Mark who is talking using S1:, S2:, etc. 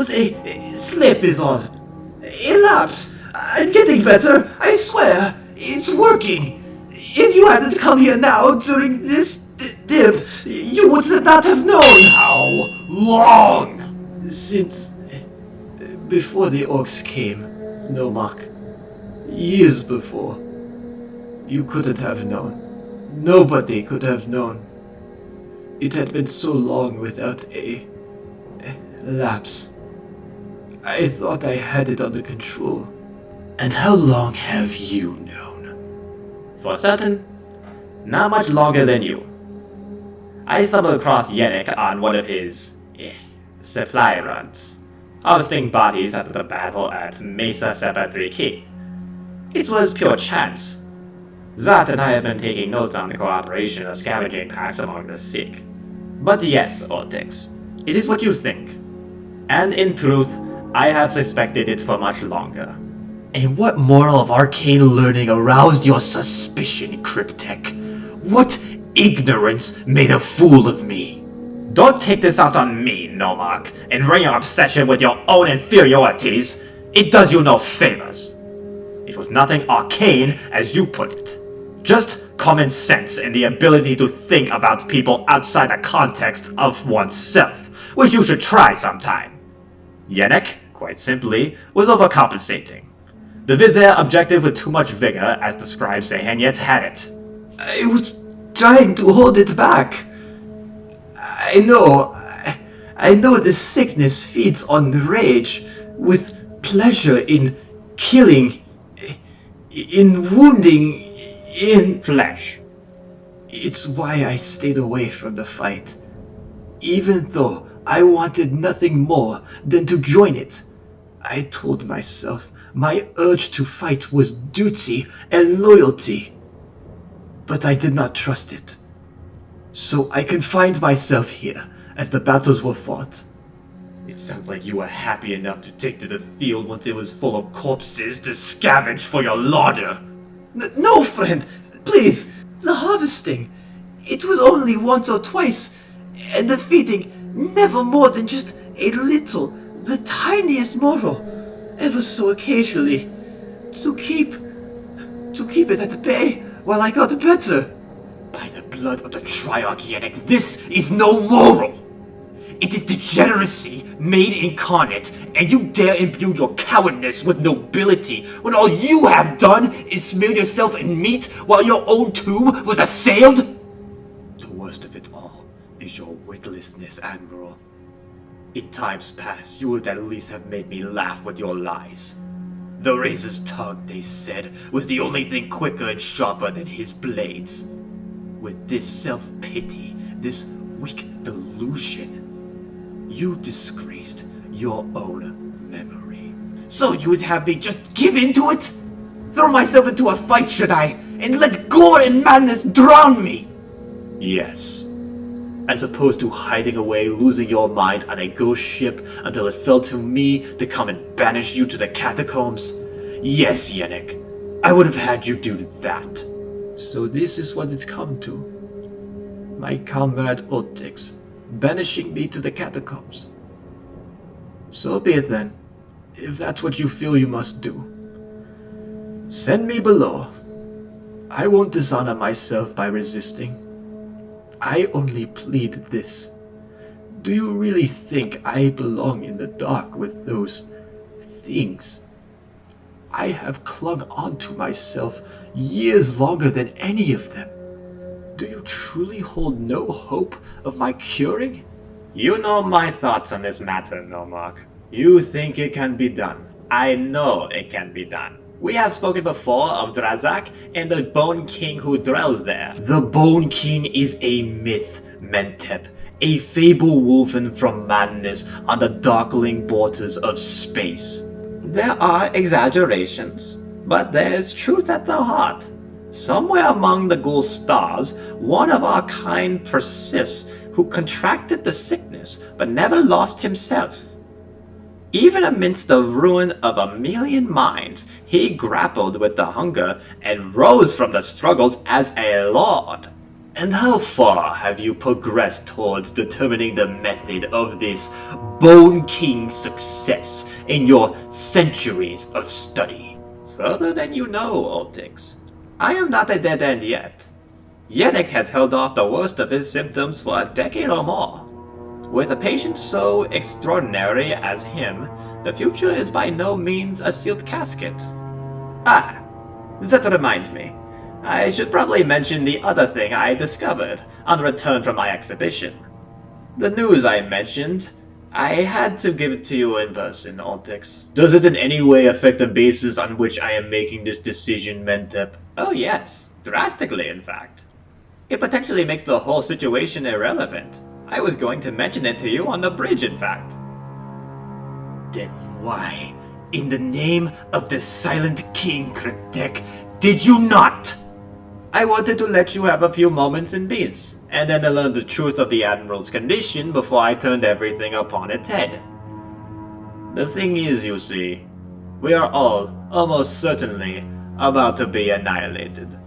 S1: was a slip is all. A lapse. I'm getting better, I swear. It's working. If you hadn't come here now during this dip, you would not have known.
S2: How long?
S1: Since before the orcs came, Nomak. Years before. You couldn't have known. Nobody could have known. It had been so long without a lapse. I thought I had it under control. And how long have you known?
S2: For certain, not much longer than you. I stumbled across Yenekh on one of his supply runs, harvesting bodies after the battle at Mesa Sepatriki. It was pure chance. Zat and I have been taking notes on the cooperation of scavenging packs among the sick. But yes, Oltyx, it is what you think. And in truth, I have suspected it for much longer.
S1: And what moral of arcane learning aroused your suspicion, Cryptek? What ignorance made a fool of me?
S2: Don't take this out on me, Nomak, and bring your obsession with your own inferiorities. It does you no favors. It was nothing arcane, as you put it. Just common sense and the ability to think about people outside the context of oneself, which you should try sometime. Yenekh, quite simply, was overcompensating. The Vizier objected with too much vigor, as the scribe Sehenyet had it.
S1: I was trying to hold it back. I know the sickness feeds on rage, with pleasure in killing, in wounding, in
S2: flesh.
S1: It's why I stayed away from the fight, even though I wanted nothing more than to join it. I told myself my urge to fight was duty and loyalty, but I did not trust it. So I confined myself here as the battles were fought.
S2: It sounds like you were happy enough to take to the field once it was full of corpses to scavenge for your larder.
S1: No, friend! Please! The harvesting! It was only once or twice, and the feeding never more than just a little, the tiniest morsel, ever so occasionally, to keep it at bay while I got better.
S2: By the blood of the Triarch Yenekh, this is no moral! It is degeneracy made incarnate, and you dare imbue your cowardness with nobility when all you have done is smear yourself in meat while your own tomb was assailed? The worst of it all is your witlessness, Admiral. In times past, you would at least have made me laugh with your lies. The razor's tongue, they said, was the only thing quicker and sharper than his blades. With this self-pity, this weak delusion, you disgraced your own memory. So you would have me just give in to it? Throw myself into a fight, should I? And let gore and madness drown me? Yes. As opposed to hiding away, losing your mind on a ghost ship until it fell to me to come and banish you to the catacombs? Yes, Yenekh. I would have had you do that.
S1: So this is what it's come to. My comrade Oltyx banishing me to the catacombs. So be it then, if that's what you feel you must do. Send me below. I won't dishonor myself by resisting. I only plead this. Do you really think I belong in the dark with those things? I have clung on to myself years longer than any of them. Do you truly hold no hope of my curing?
S2: You know my thoughts on this matter, Nomak. You think it can be done. I know it can be done. We have spoken before of Drazak and the Bone King who dwells there. The Bone King is a myth, Mentep, a fable woven from madness on the darkling borders of space. There are exaggerations, but there is truth at the heart. Somewhere among the ghoul stars, one of our kind persists who contracted the sickness but never lost himself. Even amidst the ruin of a million minds, he grappled with the hunger and rose from the struggles as a lord. And how far have you progressed towards determining the method of this Bone King's success in your centuries of study?
S1: Further than you know, Oltyx. I am not a dead end yet. Yenekh has held off the worst of his symptoms for a decade or more. With a patient so extraordinary as him, the future is by no means a sealed casket. Ah, that reminds me. I should probably mention the other thing I discovered on return from my exhibition. The news I mentioned, I had to give it to you in person, Oltyx.
S2: Does it in any way affect the basis on which I am making this decision, Mentep?
S1: Oh yes, drastically in fact. It potentially makes the whole situation irrelevant. I was going to mention it to you on the bridge, in fact.
S2: Then why, in the name of the Silent King, Kretek, did you not?
S1: I wanted to let you have a few moments in peace, and then to learn the truth of the Admiral's condition before I turned everything upon its head. The thing is, you see, we are all, almost certainly, about to be annihilated.